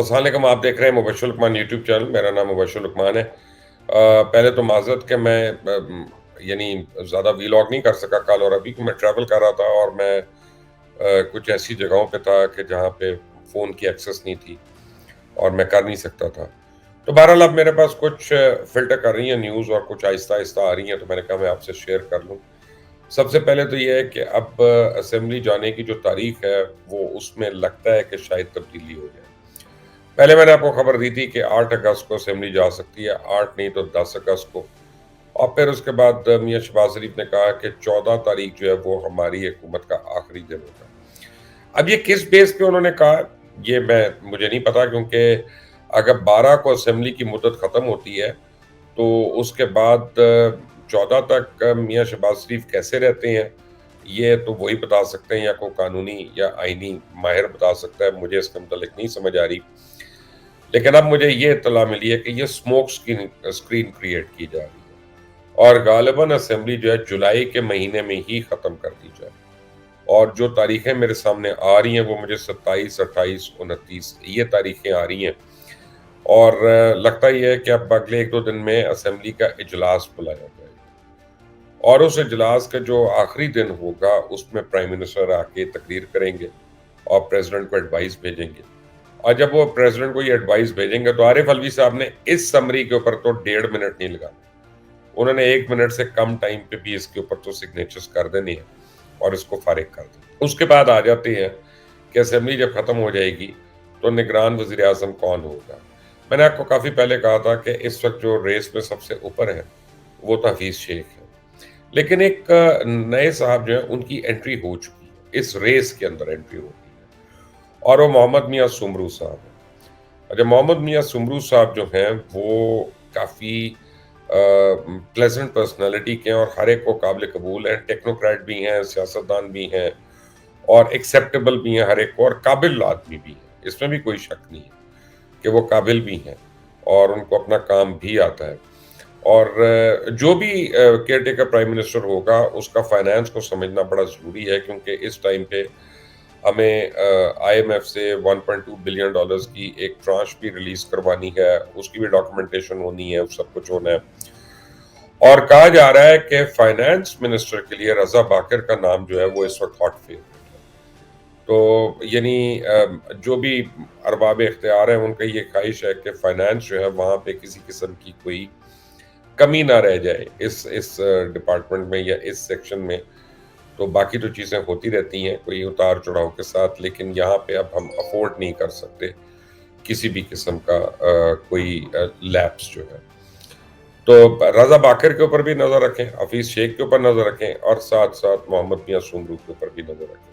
السلام علیکم، آپ دیکھ رہے ہیں مبشر لقمان یوٹیوب چینل. میرا نام مبشر لقمان ہے. پہلے تو معذرت کہ میں یعنی زیادہ ویلاگ نہیں کر سکا کل اور ابھی، کہ میں ٹریول کر رہا تھا اور میں کچھ ایسی جگہوں پہ تھا کہ جہاں پہ فون کی ایکسس نہیں تھی اور میں کر نہیں سکتا تھا. تو بہرحال اب میرے پاس کچھ فلٹر کر رہی ہیں نیوز اور کچھ آہستہ آہستہ آ رہی ہیں، تو میں نے کہا میں آپ سے شیئر کر لوں. سب سے پہلے تو یہ ہے کہ اب اسمبلی جانے کی جو تاریخ ہے وہ اس میں لگتا ہے کہ شاید تبدیلی ہو جائے. پہلے میں نے آپ کو خبر دی تھی کہ 8 اگست کو اسمبلی جا سکتی ہے، 8 نہیں تو 10 اگست کو. اور پھر اس کے بعد میاں شہباز شریف نے کہا کہ 14 تاریخ جو ہے وہ ہماری حکومت کا آخری دن ہوگا. اب یہ کس بیس پہ انہوں نے کہا یہ مجھے نہیں پتا، کیونکہ اگر 12 کو اسمبلی کی مدت ختم ہوتی ہے تو اس کے بعد 14 تک میاں شہباز شریف کیسے رہتے ہیں یہ تو وہی بتا سکتے ہیں، یا کوئی قانونی یا آئینی ماہر بتا سکتا ہے. مجھے اس کے متعلق نہیں سمجھ آ رہی. لیکن اب مجھے یہ اطلاع ملی ہے کہ یہ اسموک اسکرین کریٹ کی جا رہی ہے اور غالباً اسمبلی جو ہے جولائی کے مہینے میں ہی ختم کر دی جائے. اور جو تاریخیں میرے سامنے آ رہی ہیں وہ مجھے 27، 28، 29 یہ تاریخیں آ رہی ہیں. اور لگتا ہی ہے کہ اب اگلے 1-2 دن میں اسمبلی کا اجلاس بلایا جائے گا اور اس اجلاس کا جو آخری دن ہوگا اس میں پرائم منسٹر آ کے تقریر کریں گے اور پریزیڈنٹ کو ایڈوائز بھیجیں گے. اور جب وہ پریزیڈنٹ کو یہ ایڈوائز بھیجیں گے تو عارف الوی صاحب نے اس سمری کے اوپر تو 1.5 منٹ نہیں لگا، انہوں نے 1 منٹ سے کم ٹائم پہ بھی اس کے اوپر تو سگنیچرز کر دینے ہیں اور اس کو فارغ کر دیں. اس کے بعد آ جاتے ہیں کہ اسمبلی جب ختم ہو جائے گی تو نگران وزیر اعظم کون ہوگا. میں نے آپ کو کافی پہلے کہا تھا کہ اس وقت جو ریس میں سب سے اوپر ہے وہ تو حفیظ شیخ ہے، لیکن ایک نئے صاحب جو ہیں ان کی انٹری ہو چکی ہے، اس ریس کے اندر انٹری ہو گئی ہے اور وہ محمد میاں سمرو صاحب ہیں. اچھا، محمد میاں سمرو صاحب جو ہیں وہ کافی پلیزنٹ پرسنالٹی کے ہیں اور ہر ایک کو قابل قبول ہیں. ٹیکنوکریٹ بھی ہیں، سیاستدان بھی ہیں اور ایکسیپٹیبل بھی ہیں ہر ایک کو، اور قابل آدمی بھی ہیں. اس میں بھی کوئی شک نہیں ہے کہ وہ قابل بھی ہیں اور ان کو اپنا کام بھی آتا ہے. اور جو بھی کیئر ٹیکر پرائم منسٹر ہوگا اس کا فائنانس کو سمجھنا بڑا ضروری ہے، کیونکہ اس ٹائم پہ ہمیں آئی ایم ایف سے $1.2 بلین کی ایک ٹرانش بھی ریلیز کروانی ہے، اس کی بھی ڈاکومنٹیشن ہونی ہے، سب کچھ ہونا ہے. اور کہا جا رہا ہے کہ فائنانس منسٹر کے لیے رضا باقر کا نام جو ہے وہ اس وقت ہاٹ فیوریٹ ہے. تو یعنی جو بھی ارباب اختیار ہیں ان کا یہ خواہش ہے کہ فائنانس جو ہے وہاں پہ کسی قسم کی کوئی کمی نہ رہ جائے اس ڈپارٹمنٹ میں یا اس سیکشن میں. تو باقی تو چیزیں ہوتی رہتی ہیں کوئی اتار چڑھاؤ کے ساتھ، لیکن یہاں پہ اب ہم افورڈ نہیں کر سکتے کسی بھی قسم کا کوئی لیپس جو ہے. تو رضا باقر کے اوپر بھی نظر رکھیں، حفیظ شیخ کے اوپر نظر رکھیں اور ساتھ ساتھ محمد میاں سمرو کے اوپر بھی نظر رکھیں.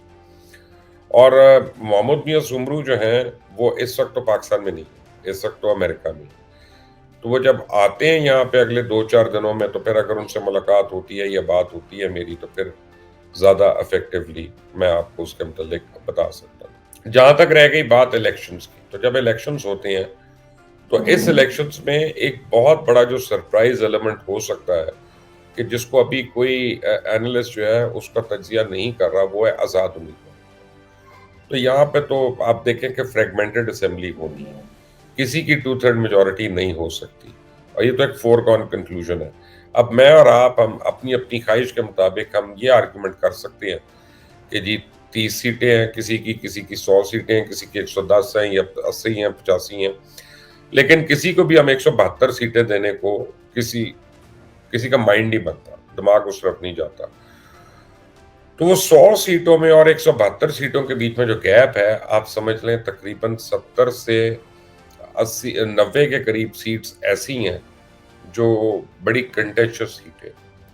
اور محمد میاں سمرو جو ہیں وہ اس وقت تو پاکستان میں نہیں ہے، اس وقت تو امریکہ میں. تو وہ جب آتے ہیں یہاں پہ اگلے 2-4 دنوں میں تو پھر اگر ان سے ملاقات ہوتی ہے یا بات ہوتی ہے میری تو پھر زیادہ افیکٹولی میں آپ کو اس کے متعلق بتا سکتا ہوں. جہاں تک رہ گئی بات الیکشنز کی، تو جب الیکشنز ہوتے ہیں تو اس الیکشنز میں ایک بہت بڑا جو سرپرائز ایلیمنٹ ہو سکتا ہے کہ جس کو ابھی کوئی اینالسٹ جو ہے اس کا تجزیہ نہیں کر رہا، وہ ہے آزاد امیدوار. تو یہاں پہ تو آپ دیکھیں کہ فریگمنٹڈ اسمبلی ہونی ہے، کسی کی 2/3 میجورٹی نہیں ہو سکتی، اور یہ تو ایک فورگون کنکلوژن ہے. اب میں اور آپ ہم اپنی اپنی خواہش کے مطابق ہم یہ آرگومنٹ کر سکتے ہیں کہ جی 30 سیٹیں ہیں کسی کی 100 سیٹیں ہیں، کسی کی 110 ہیں یا 80 ہیں، 85 ہیں، لیکن کسی کو بھی ہم 172 سیٹیں دینے کو کسی کا مائنڈ نہیں بنتا، دماغ اس طرف نہیں جاتا. تو وہ 100 سیٹوں میں اور 172 سیٹوں کے بیچ میں جو گیپ ہے آپ سمجھ لیں تقریباً 70 سے 90 کے قریب سیٹس ایسی ہیں جو بڑی کنٹیشس سیٹیں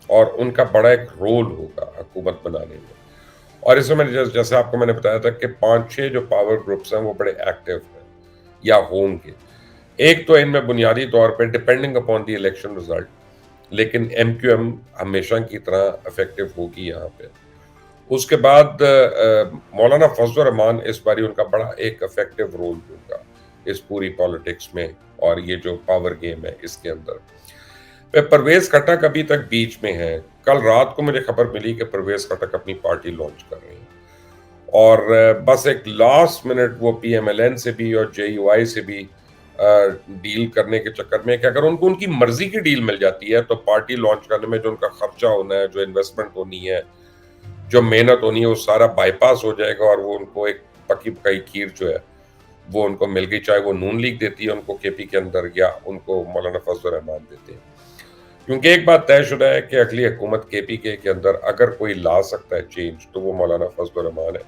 اور ان کا بڑا ایک رول ہوگا حکومت بنانے میں. اور اس میں جیسے آپ کو میں نے بتایا تھا کہ 5-6 جو پاور گروپس ہیں وہ بڑے ایکٹیو ہیں یا ہوں گے. ایک تو ان میں بنیادی طور پہ depending upon the election result, لیکن ایم کیو ایم ہمیشہ کی طرح افیکٹو ہوگی یہاں پہ. اس کے بعد مولانا فضل الرحمان اس باری ان کا بڑا ایک افیکٹو رول ہوگا اس پوری پالیٹکس میں اور یہ جو پاور گیم ہے اس کے اندر. پرویز خٹک ابھی تک بیچ میں ہے. کل رات کو مجھے خبر ملی کہ پرویز خٹک اپنی پارٹی لانچ کر رہے ہیں اور بس ایک لاسٹ منٹ وہ پی ایم ایل این سے بھی اور جے یو آئی سے بھی ڈیل کرنے کے چکر میں کہ اگر ان کو ان کی مرضی کی ڈیل مل جاتی ہے تو پارٹی لانچ کرنے میں جو ان کا خرچہ ہونا ہے، جو انویسٹمنٹ ہونی ہے، جو محنت ہونی ہے، وہ سارا بائی پاس ہو جائے گا، اور وہ ان کو ایک پکی پکائی کھیر جو ہے وہ ان کو مل گئی، چاہے وہ نون لیگ دیتی ہے ان کو کے پی کے اندر، یا ان کو مولانا فضل الرحمان دیتے ہیں. کیونکہ ایک بات طے شدہ ہے کہ اگلی حکومت کے پی کے اندر اگر کوئی لا سکتا ہے چینج تو وہ مولانا فضل الرحمان ہے،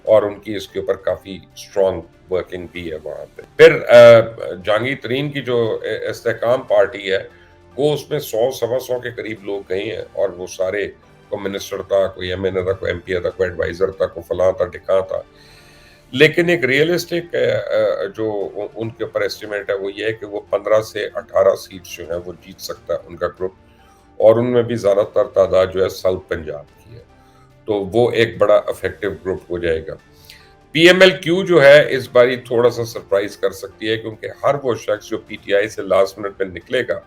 اور ان کی اس کے اوپر کافی اسٹرانگ ورکنگ بھی ہے وہاں پہ. پھر جہانگیر ترین کی جو استحکام پارٹی ہے، وہ اس میں 100 سوا 100 کے قریب لوگ گئے ہیں، اور وہ سارے کوئی منسٹر تھا، کوئی ایم این اے تھا، کوئی ایم پی تھا، کوئی ایڈوائزر تھا، کوئی فلاں تھا، ٹھکاں تھا. لیکن ایک ریئلسٹک جو ان کے اوپر ایسٹیمیٹ ہے وہ یہ ہے کہ وہ 15 سے 18 سیٹس جو ہیں وہ جیت سکتا ہے ان کا گروپ، اور ان میں بھی زیادہ تر تعداد جو ہے ساؤتھ پنجاب کی ہے، تو وہ ایک بڑا افیکٹو گروپ ہو جائے گا. پی ایم ایل کیو جو ہے اس باری تھوڑا سا سرپرائز کر سکتی ہے، کیونکہ ہر وہ شخص جو پی ٹی آئی سے لاسٹ منٹ پہ نکلے گا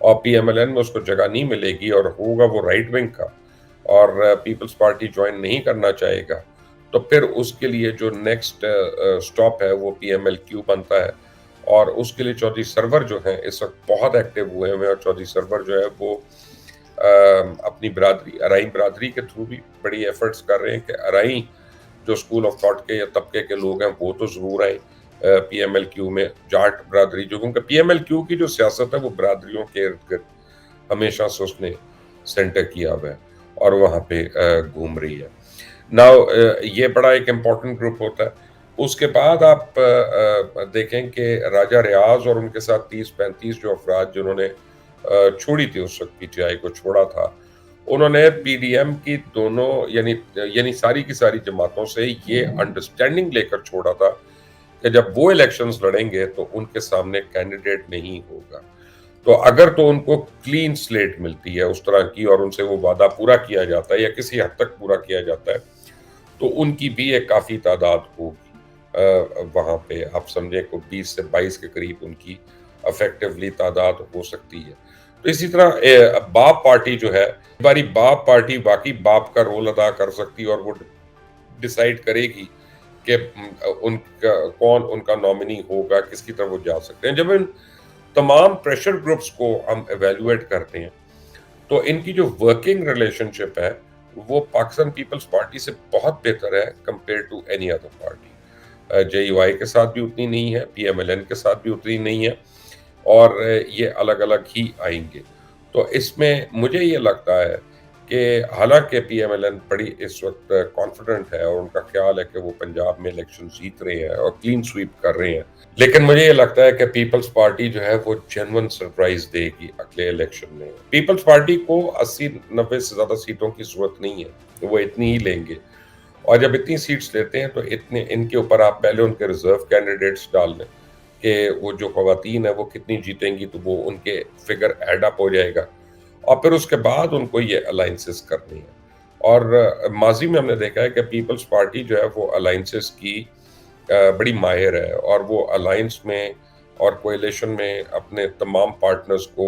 اور پی ایم ایل این میں اس کو جگہ نہیں ملے گی، اور ہوگا وہ رائٹ ونگ کا، اور پیپلز پارٹی جوائن نہیں کرنا چاہے گا، تو پھر اس کے لیے جو نیکسٹ سٹاپ ہے وہ پی ایم ایل کیو بنتا ہے. اور اس کے لیے چودھری سرور جو ہیں اس وقت بہت ایکٹیو ہوئے ہیں، اور چودھری سرور جو ہے وہ اپنی برادری ارائیں برادری کے تھرو بھی بڑی ایفرٹس کر رہے ہیں کہ ارائیں جو اسکول آف تھاٹ کے یا طبقے کے لوگ ہیں وہ تو ضرور آئیں پی ایم ایل کیو میں. جاٹ برادری جو، کیونکہ پی ایم ایل کیو کی جو سیاست ہے وہ برادریوں کے ارد گرد ہمیشہ سے اس نے سینٹر کیا ہوا ہے اور وہاں پہ گھوم رہی ہے. ناؤ یہ بڑا ایک امپورٹنٹ گروپ ہوتا ہے. اس کے بعد آپ دیکھیں کہ راجہ ریاض اور ان کے ساتھ 30-35 جو افراد جنہوں نے چھوڑی تھی اس وقت پی ٹی آئی کو چھوڑا تھا، انہوں نے پی ڈی ایم کی دونوں یعنی ساری کی ساری جماعتوں سے یہ انڈرسٹینڈنگ لے کر چھوڑا تھا کہ جب وہ الیکشنز لڑیں گے تو ان کے سامنے کینڈیڈیٹ نہیں ہوگا، تو اگر تو ان کو کلین سلیٹ ملتی ہے اس طرح کی، اور ان سے وہ وعدہ پورا کیا جاتا ہے یا کسی حد تک پورا کیا جاتا ہے، تو ان کی بھی ایک کافی تعداد ہوگی وہاں پہ. آپ سمجھیں کہ 20 سے 22 کے قریب ان کی افیکٹولی تعداد ہو سکتی ہے. تو اسی طرح باپ پارٹی جو ہے، باری باپ پارٹی واقعی باپ کا رول ادا کر سکتی ہے، اور وہ ڈیسائیڈ کرے گی کہ کون ان کا نامنی ہوگا، کس کی طرف وہ جا سکتے ہیں. جب ان تمام پریشر گروپس کو ہم ایویلویٹ کرتے ہیں تو ان کی جو ورکنگ ریلیشن شپ ہے وہ پاکستان پیپلز پارٹی سے بہت بہتر ہے compare to any other party. J U I کے ساتھ بھی اتنی نہیں ہے، پی ایم ایل این کے ساتھ بھی اتنی نہیں ہے، اور یہ الگ الگ ہی آئیں گے. تو اس میں مجھے یہ لگتا ہے کہ حالانکہ پی ایم ایل این بڑی اس وقت کانفیڈنٹ ہے، اور ان کا خیال ہے کہ وہ پنجاب میں الیکشن جیت رہے ہیں اور کلین سویپ کر رہے ہیں، لیکن مجھے یہ لگتا ہے کہ پیپلز پارٹی جو ہے وہ جینون سرپرائز دے گی اگلے الیکشن میں. پیپلز پارٹی کو 80-90 سے زیادہ سیٹوں کی ضرورت نہیں ہے، وہ اتنی ہی لیں گے، اور جب اتنی سیٹس لیتے ہیں تو ان کے اوپر آپ پہلے ان کے ریزرو کینڈیڈیٹس ڈال دیں کہ وہ جو خواتین ہیں وہ کتنی جیتیں گی، تو وہ ان کے فگر ایڈ اپ ہو جائے گا، اور پھر اس کے بعد ان کو یہ الائنسز کرنی ہے. اور ماضی میں ہم نے دیکھا ہے کہ پیپلز پارٹی جو ہے وہ الائنسز کی بڑی ماہر ہے، اور وہ الائنس میں اور کوئلیشن میں اپنے تمام پارٹنرز کو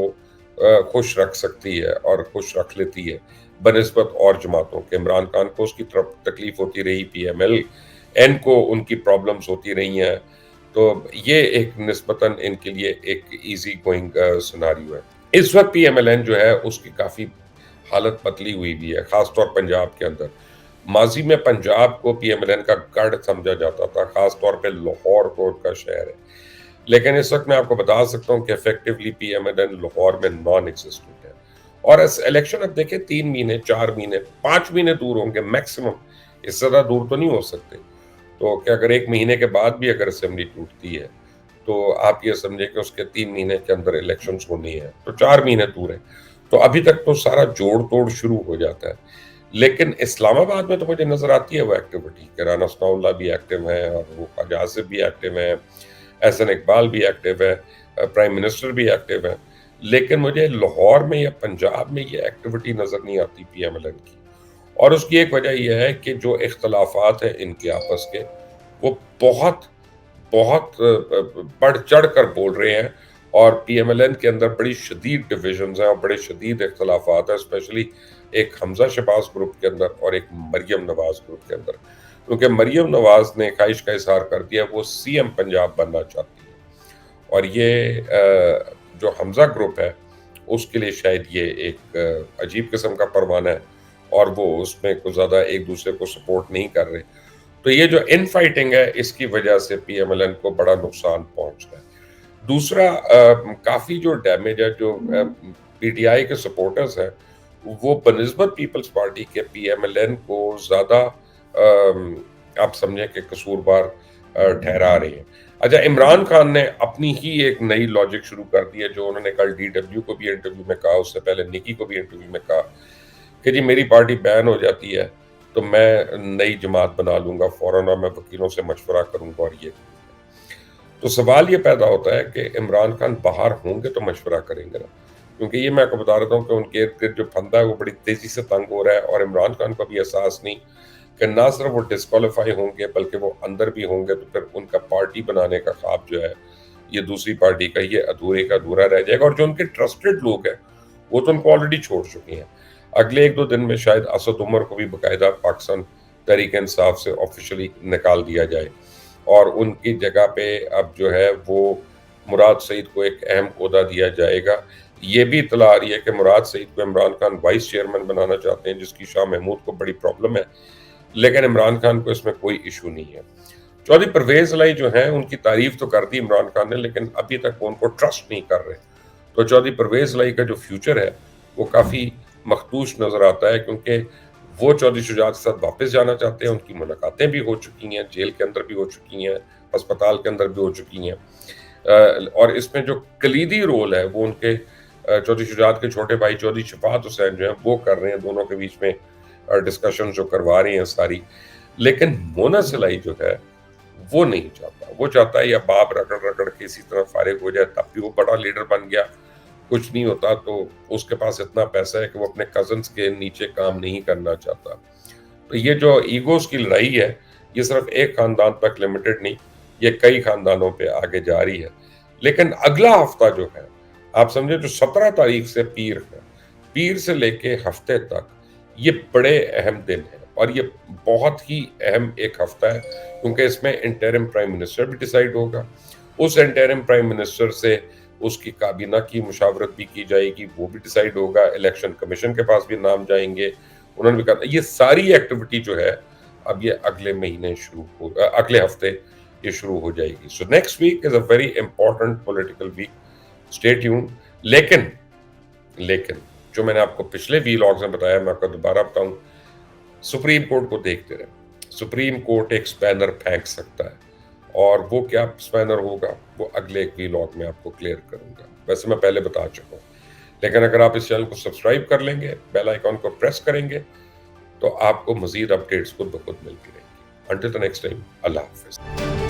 خوش رکھ سکتی ہے اور خوش رکھ لیتی ہے بنسبت اور جماعتوں کے. عمران خان کو اس کی طرف تکلیف ہوتی رہی، پی ایم ایل این کو ان کی پرابلمز ہوتی رہی ہیں، تو یہ ایک نسبتاً ان کے لیے ایک ایزی گوئنگ سناریو ہے. اس وقت پی ایم ایل این جو ہے اس کی کافی حالت بدلی ہوئی بھی ہے، خاص طور پنجاب کے اندر. ماضی میں پنجاب کو پی ایم ایل این کا گڑھ سمجھا جاتا تھا، خاص طور پہ لاہور کو ان کا شہر ہے، لیکن اس وقت میں آپ کو بتا سکتا ہوں کہ effectively P M L N Lahore میں نان ایگزسٹنٹ ہے. اور اس الیکشن اب دیکھیں 3 مہینے 4 مہینے 5 مہینے دور ہوں گے میکسیمم، اس سے زیادہ دور تو نہیں ہو سکتے. تو کہ اگر 1 مہینے کے بعد بھی اگر اسمبلی ٹوٹتی ہے تو آپ یہ سمجھیں کہ اس کے 3 مہینے کے اندر الیکشنز ہونی ہیں، تو 4 مہینے دور ہیں. تو ابھی تک تو سارا جوڑ توڑ شروع ہو جاتا ہے. لیکن اسلام آباد میں تو مجھے نظر آتی ہے وہ ایکٹیویٹی کہ رانا ثناء اللہ بھی ایکٹیو ہیں، اور وہ خواجہ آصف بھی ایکٹیو ہیں، احسن اقبال بھی ایکٹیو ہے، پرائم منسٹر بھی ایکٹیو ہیں. لیکن مجھے لاہور میں یا پنجاب میں یہ ایکٹیویٹی نظر نہیں آتی پی ایم ایل این کی. اور اس کی ایک وجہ یہ ہے کہ جو اختلافات ہیں ان کے آپس کے، وہ بہت بہت بڑھ چڑھ کر بول رہے ہیں، اور پی ایم ایل این کے اندر بڑی شدید ڈویژنز ہیں اور بڑے شدید اختلافات ہیں، اسپیشلی ایک حمزہ شہباز گروپ کے اندر اور ایک مریم نواز گروپ کے اندر. کیونکہ مریم نواز نے خواہش کا اظہار کر دیا وہ سی ایم پنجاب بننا چاہتی ہے، اور یہ جو حمزہ گروپ ہے اس کے لیے شاید یہ ایک عجیب قسم کا پروانہ ہے، اور وہ اس میں کچھ زیادہ ایک دوسرے کو سپورٹ نہیں کر رہے. تو یہ جو ان فائٹنگ ہے اس کی وجہ سے پی ایم ایل این کو بڑا نقصان پہنچ رہا ہے. دوسرا کافی جو ڈیمیج ہے، جو پی ٹی آئی کے سپورٹرز ہیں وہ بنسبت پیپلز پارٹی کے پی ایم ایل این کو زیادہ آپ سمجھیں کہ قصوروار ٹھہرا رہے ہیں. اچھا، عمران خان نے اپنی ہی ایک نئی لاجک شروع کر دی ہے، جو انہوں نے کل ڈی ڈبلیو کو بھی انٹرویو میں کہا، اس سے پہلے نکی کو بھی انٹرویو میں کہا کہ جی میری پارٹی بین ہو جاتی ہے تو میں نئی جماعت بنا لوں گا فوراً، اور میں وکیلوں سے مشورہ کروں گا اور یہ کروں گا. تو سوال یہ پیدا ہوتا ہے کہ عمران خان باہر ہوں گے تو مشورہ کریں گے نا، کیونکہ یہ میں آپ کو بتا رہا ہوں کہ ان کے ارد گرد جو پھندا ہے وہ بڑی تیزی سے تنگ ہو رہا ہے، اور عمران خان کو بھی احساس نہیں کہ نہ صرف وہ ڈسکوالیفائی ہوں گے بلکہ وہ اندر بھی ہوں گے، تو پھر ان کا پارٹی بنانے کا خواب جو ہے یہ دوسری پارٹی کا یہ ادھورے کا ادھورا رہ جائے گا. اور جو ان کے ٹرسٹڈ لوگ ہیں وہ تو ان کو آلریڈی چھوڑ چکے ہیں. اگلے ایک دو دن میں شاید اسد عمر کو بھی باقاعدہ پاکستان تحریک انصاف سے آفیشلی نکال دیا جائے، اور ان کی جگہ پہ اب جو ہے وہ مراد سعید کو ایک اہم عہدہ دیا جائے گا. یہ بھی اطلاع آ رہی ہے کہ مراد سعید کو عمران خان وائس چیئرمین بنانا چاہتے ہیں، جس کی شاہ محمود کو بڑی پرابلم ہے، لیکن عمران خان کو اس میں کوئی ایشو نہیں ہے. چودھری پرویز الہی جو ہیں ان کی تعریف تو کر دی عمران خان نے، لیکن ابھی تک وہ ان کو ٹرسٹ نہیں کر رہے. تو چودھری پرویز الہی کا جو فیوچر ہے وہ کافی مخدوش نظر آتا ہے، کیونکہ وہ چودھری شجاعت کے ساتھ واپس جانا چاہتے ہیں. ان کی ملاقاتیں بھی ہو چکی ہیں، جیل کے اندر بھی ہو چکی ہیں، اسپتال کے اندر بھی ہو چکی ہیں. اور اس میں جو کلیدی رول ہے وہ ان کے چودھری شجاعت کے چھوٹے بھائی چودھری شفاعت حسین جو ہیں وہ کر رہے ہیں، دونوں کے بیچ میں ڈسکشن جو کروا رہی ہیں ساری. لیکن مونس الہی جو ہے وہ نہیں چاہتا، وہ چاہتا ہے یا باپ رگڑ رگڑ کے اسی طرح فارغ ہو جائے، تب بھی وہ بڑا لیڈر بن گیا، کچھ نہیں ہوتا تو اس کے پاس اتنا پیسہ ہے کہ وہ اپنے کزنز کے نیچے کام نہیں کرنا چاہتا. تو یہ جو ایگوز کی لڑائی ہے یہ صرف ایک خاندان تک لمیٹڈ نہیں، یہ کئی خاندانوں پہ آگے جا رہی ہے. لیکن اگلا ہفتہ جو ہے آپ سمجھے جو 17 تاریخ سے پیر ہے، پیر سے لے کے ہفتے تک یہ بڑے اہم دن ہیں، اور یہ بہت ہی اہم ایک ہفتہ ہے، کیونکہ اس میں انٹرم پرائم منسٹر بھی ڈیسائیڈ ہوگا. اس انٹرم پرائم منسٹر سے اس کی کابینہ کی مشاورت بھی کی جائے گی، وہ بھی ڈیسائیڈ ہوگا. الیکشن کمیشن کے پاس بھی نام جائیں گے، انہوں نے بھی کہا. یہ ساری ایکٹیویٹی جو ہے اب یہ اگلے مہینے اگلے ہفتے یہ شروع ہو جائے گی. So next week is a very important political week, stay tune. لیکن جو میں نے آپ کو پچھلے وی لاگز میں بتایا میں آپ کو دوبارہ بتاؤں، سپریم کورٹ کو دیکھتے رہیں. سپریم کورٹ ایک سپینر پھینک سکتا ہے، اور وہ کیا سپینر ہوگا وہ اگلے ایک وی لاگ میں آپ کو کلیئر کروں گا. ویسے میں پہلے بتا چکا ہوں، لیکن اگر آپ اس چینل کو سبسکرائب کر لیں گے، بیل آئیکن کو پریس کریں گے، تو آپ کو مزید اپڈیٹس خود بخود ملتی رہیں گی. انٹل دی نیکسٹ ٹائم، اللہ حافظ.